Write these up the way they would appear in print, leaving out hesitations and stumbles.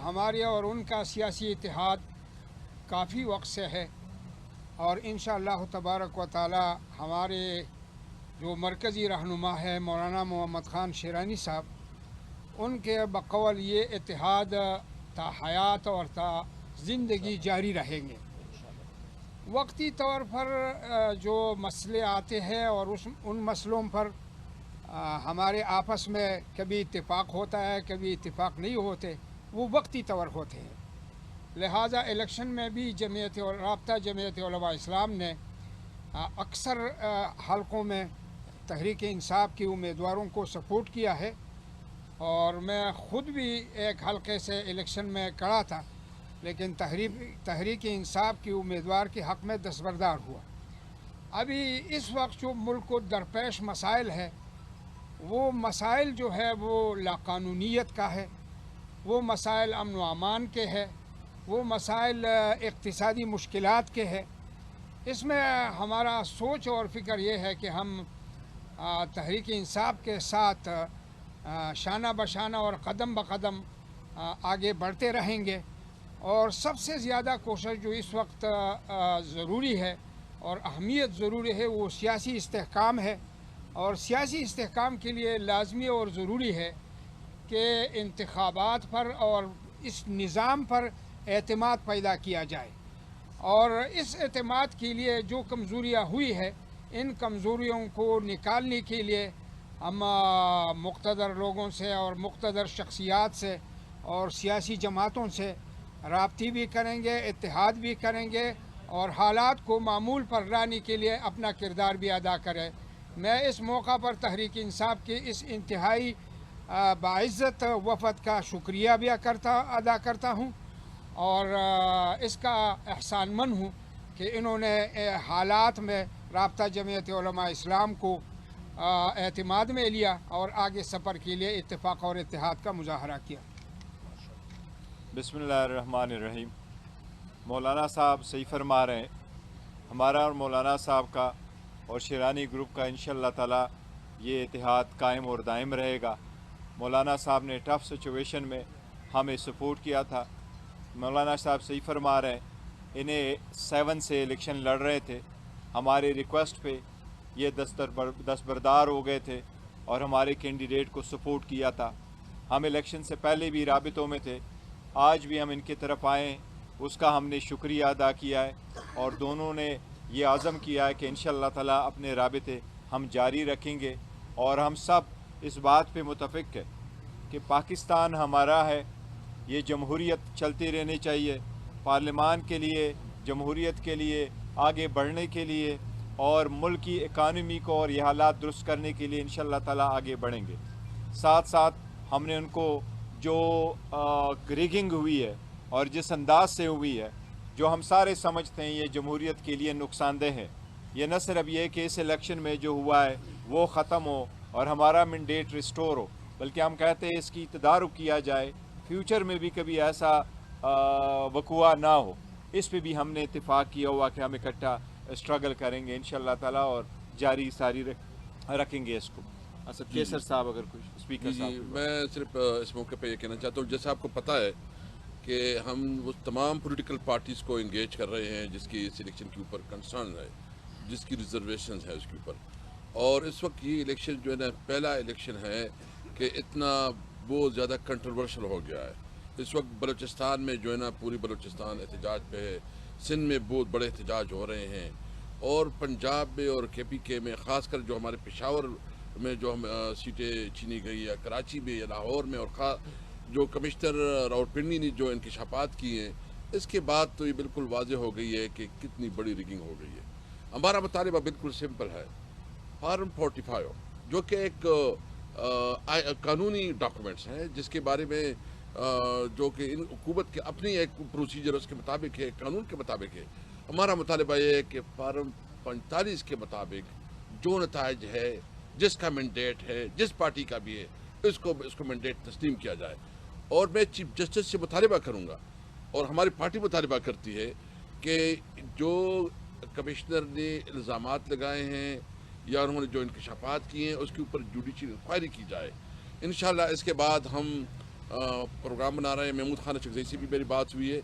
ہمارے اور ان کا سیاسی اتحاد کافی وقت سے ہے، اور انشاءاللہ تبارک و تعالی ہمارے جو مرکزی رہنما ہے مولانا محمد خان شیرانی صاحب، ان کے بقول یہ اتحاد تا حیات اور تا زندگی جاری رہیں گے۔ وقتی طور پر جو مسئلے آتے ہیں اور ان مسئلوں پر ہمارے آپس میں کبھی اتفاق ہوتا ہے، کبھی اتفاق نہیں ہوتے، وہ وقتی طور ہوتے ہیں۔ لہٰذا الیکشن میں بھی رابطہ جمعیت علماء اسلام نے اکثر حلقوں میں تحریک انصاف کی امیدواروں کو سپورٹ کیا ہے، اور میں خود بھی ایک حلقے سے الیکشن میں کڑا تھا، لیکن تحریک انصاف کی امیدوار کے حق میں دستبردار ہوا۔ ابھی اس وقت جو ملک کو درپیش مسائل ہے، وہ مسائل جو ہے وہ لاقانونیت کا ہے، وہ مسائل امن و امان کے ہے، وہ مسائل اقتصادی مشکلات کے ہے۔ اس میں ہمارا سوچ اور فکر یہ ہے کہ ہم تحریک انصاف کے ساتھ شانہ بشانہ اور قدم بقدم آگے بڑھتے رہیں گے، اور سب سے زیادہ کوشش جو اس وقت ضروری ہے اور اہمیت ضروری ہے وہ سیاسی استحکام ہے، اور سیاسی استحکام کے لیے لازمی اور ضروری ہے کہ انتخابات پر اور اس نظام پر اعتماد پیدا کیا جائے، اور اس اعتماد کے لیے جو کمزوریاں ہوئی ہے ان کمزوریوں کو نکالنے کے لیے ہم مقتدر لوگوں سے اور مقتدر شخصیات سے اور سیاسی جماعتوں سے رابطے بھی کریں گے، اتحاد بھی کریں گے، اور حالات کو معمول پر لانے کے لیے اپنا کردار بھی ادا کریں۔ میں اس موقع پر تحریک انصاف کے اس انتہائی باعزت وفد کا شکریہ بھی ادا کرتا ہوں، اور اس کا احسان مند ہوں کہ انہوں نے حالات میں رابطہ جمعیت علماء اسلام کو اعتماد میں لیا اور آگے سفر کے لیے اتفاق اور اتحاد کا مظاہرہ کیا۔ بسم اللہ الرحمن الرحیم۔ مولانا صاحب صحیح فرما رہے ہیں، ہمارا اور مولانا صاحب کا اور شیرانی گروپ کا انشاءاللہ تعالی یہ اتحاد قائم اور دائم رہے گا۔ مولانا صاحب نے ٹف سچویشن میں ہمیں سپورٹ کیا تھا۔ مولانا صاحب صحیح فرما رہے ہیں، انہیں 7 سے الیکشن لڑ رہے تھے، ہمارے ریکویسٹ پہ یہ دستبردار ہو گئے تھے اور ہمارے کینڈیڈیٹ کو سپورٹ کیا تھا۔ ہم الیکشن سے پہلے بھی رابطوں میں تھے، آج بھی ہم ان کی طرف آئے، اس کا ہم نے شکریہ ادا کیا ہے، اور دونوں نے یہ عزم کیا ہے کہ انشاءاللہ تعالی اپنے رابطے ہم جاری رکھیں گے، اور ہم سب اس بات پہ متفق ہے کہ پاکستان ہمارا ہے، یہ جمہوریت چلتی رہنی چاہیے، پارلیمان کے لیے، جمہوریت کے لیے، آگے بڑھنے کے لیے، اور ملک کی اکانومی کو اور یہ حالات درست کرنے کے لیے انشاءاللہ تعالی آگے بڑھیں گے۔ ساتھ ساتھ ہم نے ان کو جو ریگنگ ہوئی ہے اور جس انداز سے ہوئی ہے، جو ہم سارے سمجھتے ہیں یہ جمہوریت کے لیے نقصان دہ ہے، یہ نہ صرف یہ کہ اس الیکشن میں جو ہوا ہے وہ ختم ہو اور ہمارا مینڈیٹ ریسٹور ہو، بلکہ ہم کہتے ہیں اس کی تدارک کیا جائے، فیوچر میں بھی کبھی ایسا وقوع نہ ہو۔ اس پہ بھی ہم نے اتفاق کیا ہوا کہ ہم اکٹھا اسٹرگل کریں گے انشاءاللہ تعالی، اور جاری ساری رکھیں گے اس کو۔ اچھا کیسر صاحب اگر کچھ اسپیکر صاحب۔ جی میں صرف اس موقع پہ یہ کہنا چاہتا ہوں، جیسا آپ کو پتہ ہے کہ ہم وہ تمام پولیٹیکل پارٹیز کو انگیج کر رہے ہیں جس کی اس الیکشن کے اوپر کنسرن ہے، جس کی ریزرویشنز ہے اس کے اوپر، اور اس وقت یہ الیکشن جو ہے نا پہلا الیکشن ہے کہ اتنا بہت زیادہ کنٹروورشل ہو گیا ہے۔ اس وقت بلوچستان میں جو ہے نا پوری بلوچستان احتجاج پہ ہے، سندھ میں بہت بڑے احتجاج ہو رہے ہیں، اور پنجاب میں اور KPK میں خاص کر جو ہمارے پشاور میں جو ہم سیٹیں چھینی گئی ہے، کراچی میں یا لاہور میں، اور جو کمشنر راولپنڈی نے جو انکشافات کی ہیں، اس کے بعد تو یہ بالکل واضح ہو گئی ہے کہ کتنی بڑی ریگنگ ہو گئی ہے۔ ہمارا مطالبہ بالکل سمپل ہے، فارم 45 جو کہ ایک قانونی ڈاکومنٹس ہیں جس کے بارے میں جو کہ ان حکومت کے اپنی ایک پروسیجر اس کے مطابق ہے، قانون کے مطابق ہے۔ ہمارا مطالبہ یہ ہے کہ فارم 45 کے مطابق جو نتائج ہے، جس کا مینڈیٹ ہے، جس پارٹی کا بھی ہے، اس کو مینڈیٹ تسلیم کیا جائے، اور میں چیف جسٹس سے مطالبہ کروں گا، اور ہماری پارٹی مطالبہ کرتی ہے کہ جو کمشنر نے الزامات لگائے ہیں یا انہوں نے جو انکشافات کیے ہیں اس کے اوپر جوڈیشل انکوائری کی جائے۔ انشاءاللہ اس کے بعد ہم प्रोग्राम बना रहे हैं। महमूद खान अशरफी से भी मेरी बात हुई है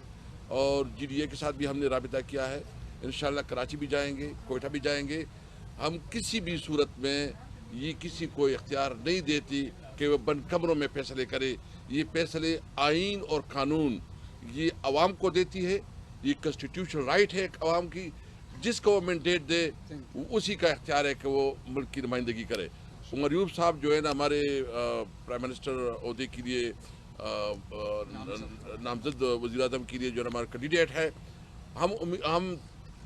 और GDA के साथ भी हमने राबिता किया है। इंशाल्लाह कराची भी जाएंगे, कोयटा भी जाएंगे। हम किसी भी सूरत में ये किसी को इख्तियार नहीं देती कि वह बंद कमरों में फैसले करे। ये फैसले आइन और कानून ये आवाम को देती है, ये कॉन्स्टिट्यूशनल राइट है आवाम की। जिसको वो मैंडेट दे उसी का इख्तियार है कि वो मुल्क की नुमाइंदगी करे। उमर यूब साहब जो है ना हमारे प्राइम मिनिस्टर ओहदे के लिए नामजद वज़ीर आज़म के लिए जो हमारा कैंडिडेट है, हम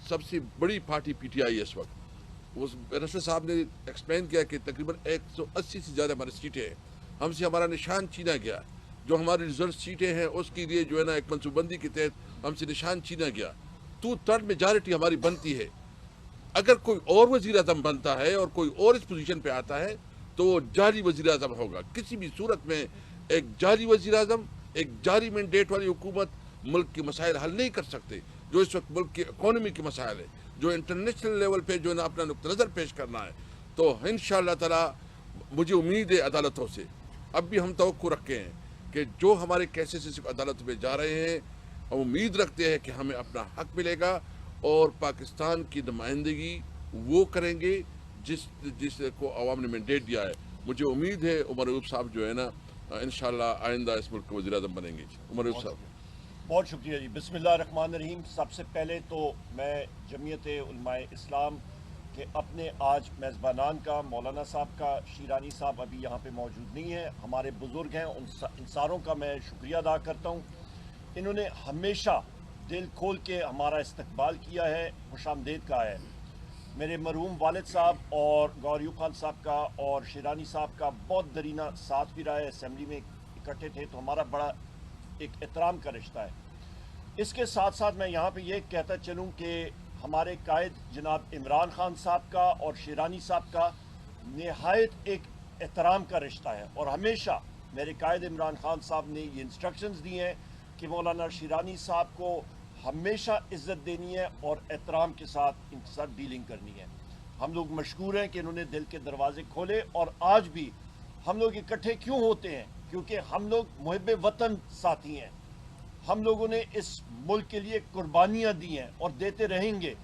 सबसे बड़ी पार्टी PTI है इस वक्त। उस मिनिस्टर साहब ने एक्सप्लेन किया कि तकरीबन 180 से ज़्यादा हमारी सीटें हैं, हमसे हमारा निशान छीना गया। जो हमारी रिजर्व सीटें हैं उसके लिए जो है ना एक मनसूबबंदी के तहत हमसे निशान छीना गया। 2/3 मेजॉरिटी हमारी बनती है। अगर कोई और वज़ीर आज़म बनता है और कोई और इस पोजीशन पे आता है तो वो जारी वज़ीर आज़म होगा। किसी भी सूरत में एक जारी वज़ीर आज़म, एक जारी मैंडेट वाली हुकूमत मुल्क के मसाइल हल नहीं कर सकते। जो इस वक्त मुल्क की इकॉनमी के मसाइल है, जो इंटरनेशनल लेवल पे जो है ना अपना नुक्ता नज़र पेश करना है, तो इंशाअल्लाह ताला मुझे उम्मीद है अदालतों से, अब भी हम तवक्को रखे हैं कि जो हमारे केसेस अदालत में जा रहे हैं, हम उम्मीद रखते हैं कि हमें अपना हक मिलेगा और पाकिस्तान की नुमाइंदगी वो करेंगे जिसको अवाम ने मैंडेट दिया है। मुझे उम्मीद है उमर यूब साहब जो है ना इंशाअल्लाह आइंदा इस मुल्क के वज़ीर आज़म बनेंगे। उमर यूब साहब। बहुत शुक्रिया जी। बिस्मिल्लाहिर्रहमानिर्रहीम। सबसे पहले तो मैं जमीयत उलमाए इस्लाम के अपने आज मेज़बानान का, मौलाना साहब का, शीरानी साहब अभी यहाँ पे मौजूद नहीं है, हमारे बुज़ुर्ग हैं, उन सारों का मैं शुक्रिया अदा करता हूँ। इन्होंने हमेशा दिल खोल के हमारा इस्तकबाल किया है, खुशामदीद कहा है। मेरे मरहूम वालिद साहब और गौरियूब खान साहब का और शीरानी साहब का बहुत दरीना साथ भी रहा है। असेंबली में इकट्ठे थे तो हमारा बड़ा एक एहतराम का रिश्ता है। इसके साथ साथ मैं यहाँ पे ये कहता चलूँ कि हमारे कायद जनाब इमरान खान साहब का और शीरानी साहब का नहायत एक एहतराम का रिश्ता है और हमेशा मेरे कायद इमरान खान साहब ने ये इंस्ट्रक्शंस दी हैं कि मौलाना शीरानी साहब को हमेशा इज़्ज़त देनी है और एहतराम के साथ इनके साथ डीलिंग करनी है। हम लोग मशकूर हैं कि इन्होंने दिल के दरवाजे खोले और आज भी हम लोग इकट्ठे क्यों होते हैं, क्योंकि हम लोग मुहिब वतन साथी हैं। हम लोगों ने इस मुल्क के लिए कुर्बानियाँ दी हैं और देते रहेंगे।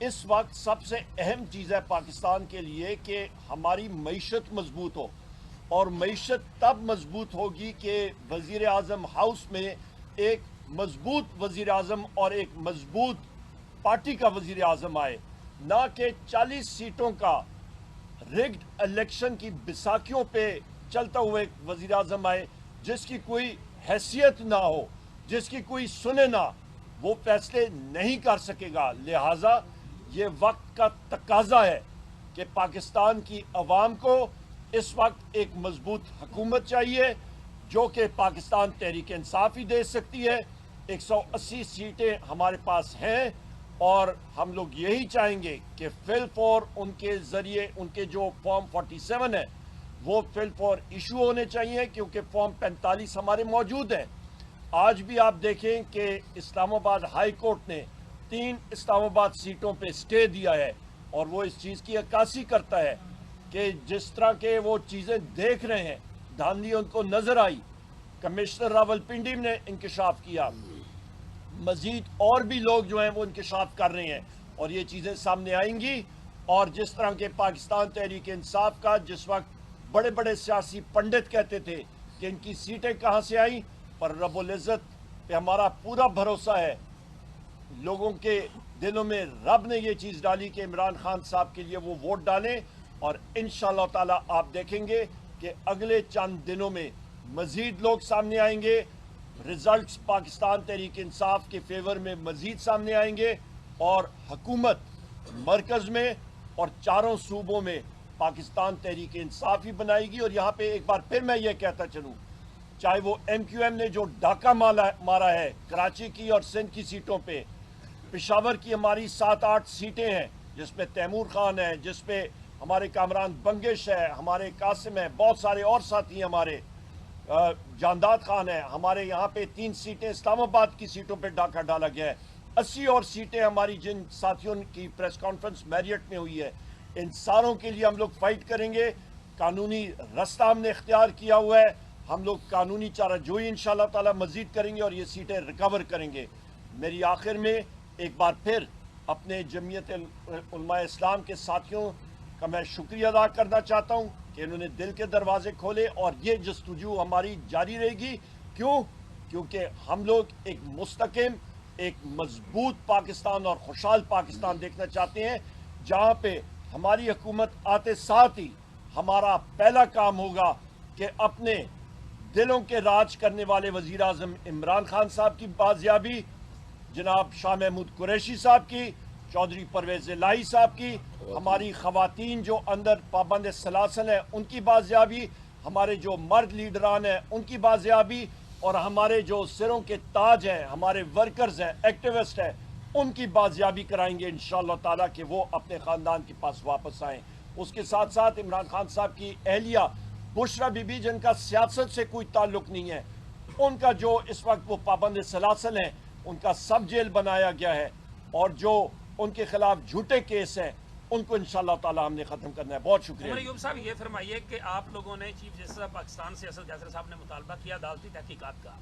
इस वक्त सबसे अहम चीज़ है पाकिस्तान के लिए कि हमारी मईशत मजबूत हो और मईशत तब मजबूत होगी कि वज़ीर आज़म हाउस में एक मजबूत वज़ीर आज़म और एक मजबूत पार्टी का वज़ीर आज़म आए, ना कि 40 सीटों का रिग्ड इलेक्शन की बिसाखियों पे चलता हुआ एक वज़ीर आज़म आए जिसकी कोई हैसियत ना हो, जिसकी कोई सुने ना, वो फैसले नहीं कर सकेगा। लिहाजा ये वक्त का तकाजा है कि पाकिस्तान की अवाम को इस वक्त एक मजबूत हुकूमत चाहिए जो कि पाकिस्तान तहरीक इंसाफ ही दे सकती है। 180 सीटें हमारे पास हैं और हम लोग यही चाहेंगे कि फिल फॉर उनके ज़रिए उनके जो फॉर्म 47 है वो फिल फॉर इशू होने चाहिए, क्योंकि फॉर्म 45 हमारे मौजूद है। आज भी आप देखें कि इस्लामाबाद हाई कोर्ट ने 3 इस्लामाबाद सीटों पे स्टे दिया है और वो इस चीज़ की अक्कासी करता है कि जिस तरह के वो चीज़ें देख रहे हैं, धांधली उनको नज़र आई। कमिश्नर रावलपिंडी ने इंकशाफ किया, मज़ीद और भी लोग जो हैं वो इंकशाफ कर रहे हैं और ये चीज़ें सामने आएंगी। और जिस तरह के पाकिस्तान तहरीक इंसाफ का जिस वक्त बड़े बड़े सियासी पंडित कहते थे कि इनकी सीटें कहाँ से आई, पर रब्बुल इज़्ज़त पे हमारा पूरा भरोसा है। लोगों के दिलों में रब ने ये चीज़ डाली कि इमरान खान साहब के लिए वो वोट डालें और इंशाअल्लाह ताला आप देखेंगे कि अगले चंद दिनों में मज़ीद लोग सामने आएंगे, रिजल्ट्स पाकिस्तान तहरीक इंसाफ के फेवर में मज़ीद सामने आएंगे और हुकूमत मरकज़ में और चारों सूबों में पाकिस्तान तहरीक इंसाफ ही बनाएगी। और यहाँ पे एक बार फिर मैं ये कहता चलूँ, चाहे वो MQM ने जो डाका मारा है कराची की और सिंध की सीटों पे, पेशावर की हमारी 7-8 सीटें हैं जिसपे तैमूर खान है, जिसपे हमारे कामरान बंगिश है, हमारे कासिम है, बहुत सारे और साथी हमारे जानदाद खान है। हमारे यहाँ पे 3 सीटें इस्लामाबाद की सीटों पे डाका डाला गया है। 80 और सीटें हमारी जिन साथियों की प्रेस कॉन्फ्रेंस मैरियट में हुई है, इन सारों के लिए हम लोग फाइट करेंगे। कानूनी रास्ता हमने इख्तियार किया हुआ है, हम लोग कानूनी चाराजोई इंशाल्लाह ताला मज़ीद करेंगे और ये सीटें रिकवर करेंगे। मेरी आखिर में एक बार फिर अपने जमीयत उलमा इस्लाम के साथियों का मैं शुक्रिया अदा करना चाहता हूँ कि इन्होंने दिल के दरवाजे खोले और ये जस्तजू हमारी जारी रहेगी। क्यों? क्योंकि हम लोग एक मुस्तकिम, एक मजबूत पाकिस्तान और खुशहाल पाकिस्तान देखना चाहते हैं, जहाँ पे हमारी हुकूमत आते साथ ही हमारा पहला काम होगा कि अपने दिलों के राज करने वाले वज़ीर आज़म इमरान खान साहब की बाजियाबी, जनाब शाह महमूद कुरैशी साहब की, चौधरी परवेज़ इलाही साहब की, हमारी ख़वातीन जो अंदर पाबंद सलासल हैं उनकी बाजियाबी, हमारे जो मर्द लीडरान हैं उनकी बाजियाबी, और हमारे जो सिरों के ताज हैं, हमारे वर्कर्स हैं, एक्टिविस्ट हैं, उनकी बाजियाबी कराएंगे इंशाअल्लाह ताला कि वो अपने ख़ानदान के पास वापस आएँ। उसके साथ साथ इमरान खान साहब की अहलिया बुशरा बीबी, जिनका सियासत से कोई ताल्लुक़ नहीं है, उनका जो इस वक्त वो पाबंद सलासल हैं उनका सब जेल बनाया गया है, और जो उनके खिलाफ झूठे केस हैं उनको इंशाअल्लाह ताला हमने ख़त्म करना है। बहुत शुक्रिया। अयूब साहब, ये फरमाइए कि आप लोगों ने चीफ जस्टिस पाकिस्तान से असद कैसर साहब ने मुतालबा किया अदालती तहकीकात का,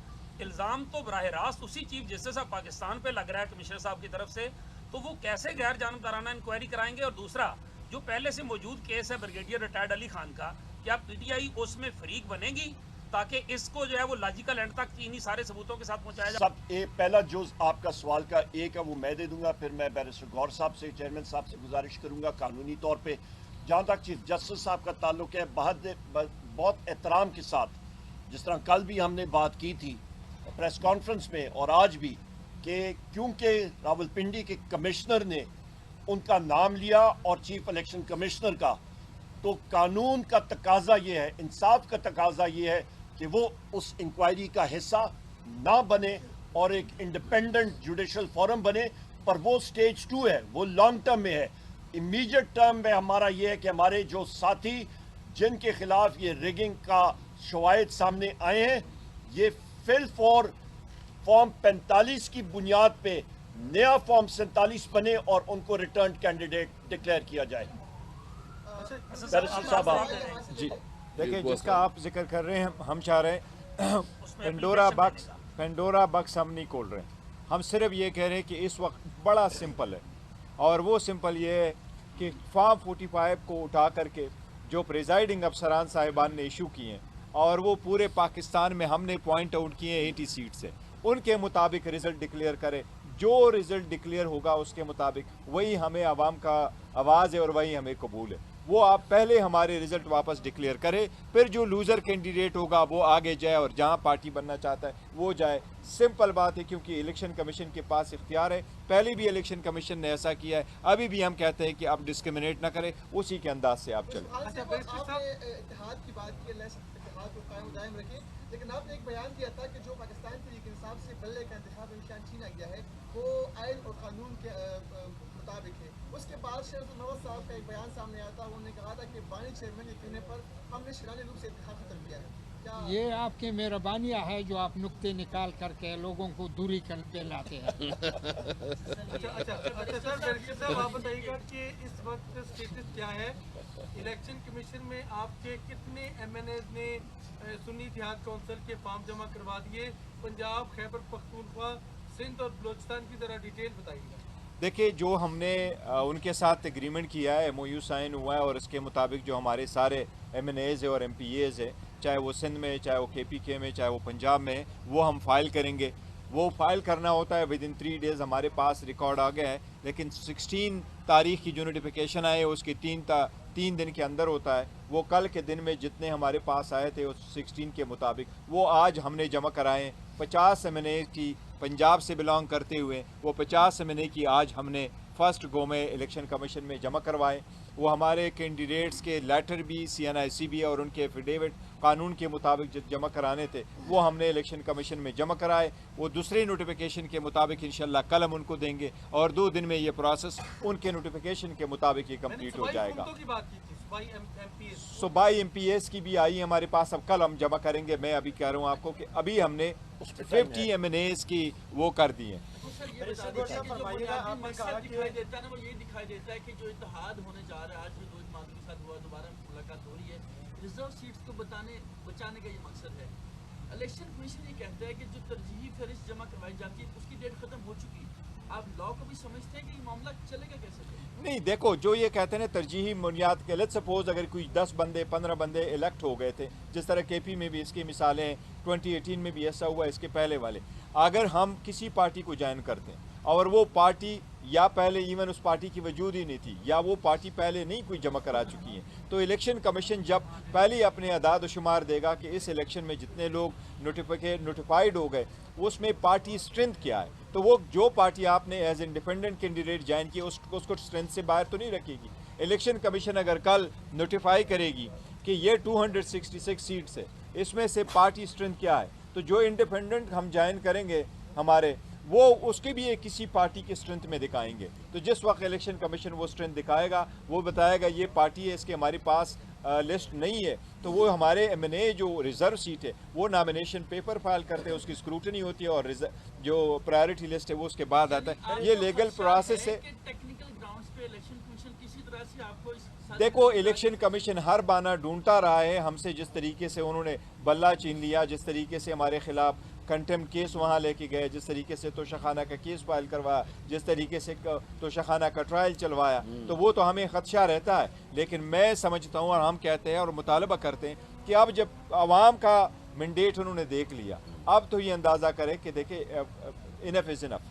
इल्ज़ाम तो बराह रास्त उसी चीफ जस्टिस ऑफ पाकिस्तान पे लग रहा है कमिश्नर साहब की तरफ से, तो वो कैसे गैर जानबदाराना इंक्वायरी कराएंगे? और दूसरा, जो पहले से मौजूद केस है ब्रिगेडियर रिटायर्ड अली खान का, क्या पीटीआई उसमें फरीक बनेगी ताकि इसको जो है वो लॉजिकल एंड तक इन्हीं सारे सबूतों के साथ पहुंचाया जाए? पहला जुज आपका सवाल का एक है वो मैं दे दूंगा, फिर मैं बैरिस्टर गौर साहब से, चेयरमैन साहब से गुजारिश करूंगा कानूनी तौर पे। जहाँ तक चीफ जस्टिस साहब का ताल्लुक है, बहुत एहतराम के साथ, जिस तरह कल भी हमने बात की थी प्रेस कॉन्फ्रेंस में और आज भी, कि क्योंकि रावलपिंडी के कमिश्नर ने उनका नाम लिया और चीफ इलेक्शन कमिश्नर का, तो कानून का तकाजा ये है, इंसाफ का तकाजा ये है कि वो उस इंक्वायरी का हिस्सा ना बने और एक इंडिपेंडेंट जुडिशल फोरम बने। पर वो स्टेज 2 है, वो लॉन्ग टर्म में है। इमीडिएट टर्म में हमारा ये है कि हमारे जो साथी जिनके खिलाफ ये रिगिंग का शवाहिद सामने आए हैं, ये फिल फॉर फॉर्म 45 की बुनियाद पे नया फॉर्म 47 बने और उनको रिटर्न कैंडिडेट डिक्लेयर किया जाए। जी देखिए, जिसका आप जिक्र कर रहे हैं, हम चाह रहे हैं पेंडोरा बक्स हम नहीं खोल रहे हैं। हम सिर्फ ये कह रहे हैं कि इस वक्त बड़ा सिंपल है, और वो सिंपल ये है कि फॉर्म 45 को उठा करके जो प्रिजाइडिंग अफसरान साहिबान ने इशू किए हैं, और वो पूरे पाकिस्तान में हमने पॉइंट आउट किए 80 सीट से, उनके मुताबिक रिज़ल्ट डिक्लेयर करे। जो रिज़ल्ट डिक्लेयर होगा उसके मुताबिक वही हमें आवाम का आवाज़ है और वही हमें कबूल है। वो आप पहले हमारे रिज़ल्ट वापस डिक्लेयर करे, फिर जो लूज़र कैंडिडेट होगा वो आगे जाए और जहां पार्टी बनना चाहता है वो जाए। सिंपल बात है, क्योंकि इलेक्शन कमीशन के पास इख्तियार है। पहले भी इलेक्शन कमीशन ने ऐसा किया है, अभी भी हम कहते हैं कि आप डिस्क्रिमिनेट ना करें, उसी के अंदाज से आप चलें। इत्तेहाद की बात की, इत्तेहाद को कायम दायम रखें, लेकिन आपने एक बयान दिया था कि जो पाकिस्तान तहरीक-ए-इंसाफ से बल्ले का इंतखाब निशान छीना गया है वो आइन और कानून के मुताबिक है। उसके बाद शेख नवाज साहब का एक बयान सामने आया था, उन्होंने कहा था कि बानी चेयरमैन के कहने पर हमने शरानी रूप से इंतखाब खत्म किया है। ये आपकी मेहरबानियाँ है जो आप नुक्ते निकाल करके लोगों को दूरी कर पे लाते हैं। अच्छा सर, आप बताइएगा कि इस वक्त स्टेटस क्या है? इलेक्शन कमीशन में आपके कितने MNAs ने सुन्नी इत्तेहाद कौंसिल के फॉर्म जमा करवा दिए? पंजाब, खैबर पख्तूनख्वा, सिंध और बलोचिस्तान की ज़रा डिटेल बताइएगा। देखिए, जो हमने उनके साथ एग्रीमेंट किया है, MOU साइन हुआ है, और इसके मुताबिक जो हमारे सारे MNAs और MPAs है, चाहे वो सिंध में, चाहे वो KPK में, चाहे वो पंजाब में, वो हम फाइल करेंगे। वो फाइल करना होता है विद इन 3 डेज़। हमारे पास रिकॉर्ड आ गया है, लेकिन 16 तारीख की जो नोटिफिकेशन आई है उसकी 3 दिन के अंदर होता है। वो कल के दिन में जितने हमारे पास आए थे उस 16 के मुताबिक वो आज हमने जमा कराए। 50 MNA की पंजाब से बिलोंग करते हुए वो 50 MNA की आज हमने फर्स्ट गो में इलेक्शन कमीशन में जमा करवाए। वो हमारे कैंडिडेट्स के लेटर भी CNICB और उनके एफिडेविट कानून के मुताबिक जो जमा कराने थे वो हमने इलेक्शन कमीशन में जमा कराए। वो दूसरे नोटिफिकेशन के मुताबिक इंशाल्लाह कल हम उनको देंगे, और 2 दिन में ये प्रोसेस उनके नोटिफिकेशन के मुताबिक ये कंप्लीट हो जाएगा। सूबाई MPAs की भी आई हमारे पास, अब कल हम जमा करेंगे। मैं अभी कह रहा हूँ आपको कि अभी हमने 50 MNAs की वो कर दी है। दिखाई देता है कि जो इत्तेहाद होने जा रहा है, आज भी 2 मादू के साथ हुआ, दोबारा मुलाकात हो रही है, ریزرو سیٹس کو بچانے کا یہ مقصد ہے. الیکشن کمیشن یہ کہتا ہے کہ جو ترجیحی فہرست جمع کروائی جاتی ہے اس کی ڈیٹ ختم ہو چکی. آپ لا کو بھی سمجھتے ہیں کہ یہ معاملہ چلے گا کیسے؟ نہیں دیکھو، جو یہ کہتے ہیں ترجیحی بنیاد کے، لیٹ سپوز اگر کوئی 10 بندے 15 بندے الیکٹ ہو گئے تھے، جس طرح کے پی میں بھی اس کی مثالیں ہیں، 2018 میں بھی ایسا ہوا، اس کے پہلے والے، اگر ہم کسی پارٹی کو جوائن کرتے ہیں اور وہ پارٹی یا پہلے ایون اس پارٹی کی وجود ہی نہیں تھی، یا وہ پارٹی پہلے نہیں کوئی جمع کرا چکی ہیں، تو الیکشن کمیشن جب پہلے اپنے اعداد و شمار دے گا کہ اس الیکشن میں جتنے لوگ نوٹیفائیڈ ہو گئے اس میں پارٹی اسٹرینتھ کیا ہے، تو وہ جو پارٹی آپ نے ایز انڈیپینڈنٹ کینڈیڈیٹ جوائن کی اس کو اسٹرینتھ سے باہر تو نہیں رکھے گی. الیکشن کمیشن اگر کل نوٹیفائی کرے گی کہ یہ 266 سیٹس ہے، اس میں سے پارٹی اسٹرینتھ کیا ہے، تو جو انڈیپینڈنٹ ہم جوائن کریں گے ہمارے، وہ اس کی بھی ایک کسی پارٹی کے اسٹرینتھ میں دکھائیں گے. تو جس وقت الیکشن کمیشن وہ اسٹرینتھ دکھائے گا، وہ بتائے گا یہ پارٹی ہے، اس کے ہمارے پاس لسٹ نہیں ہے، تو وہ ہمارے ایم این اے جو ریزرو سیٹ ہے وہ نامینیشن پیپر فائل کرتے ہیں، اس کی اسکروٹنی ہوتی ہے، اور جو پرائیورٹی لسٹ ہے وہ اس کے بعد آتا ہے. یہ لیگل پروسیس ہے. ٹیکنیکل گراؤنڈز پہ الیکشن کمیشن کسی طرح سے آپ کو دیکھو، الیکشن کمیشن ہر بہانہ ڈھونڈتا رہا ہے ہم سے، جس طریقے سے انہوں نے بلہ چین لیا، جس طریقے سے ہمارے خلاف کنٹیم کیس وہاں لے کے گئے، جس طریقے سے توشخانہ کا کیس فائل کروایا، جس طریقے سے توشخانہ کا ٹرائل چلوایا، تو وہ تو ہمیں خدشہ رہتا ہے. لیکن میں سمجھتا ہوں اور ہم کہتے ہیں اور مطالبہ کرتے ہیں کہ اب جب عوام کا مینڈیٹ انہوں نے دیکھ لیا، اب تو یہ اندازہ کرے کہ دیکھیں انف از انف.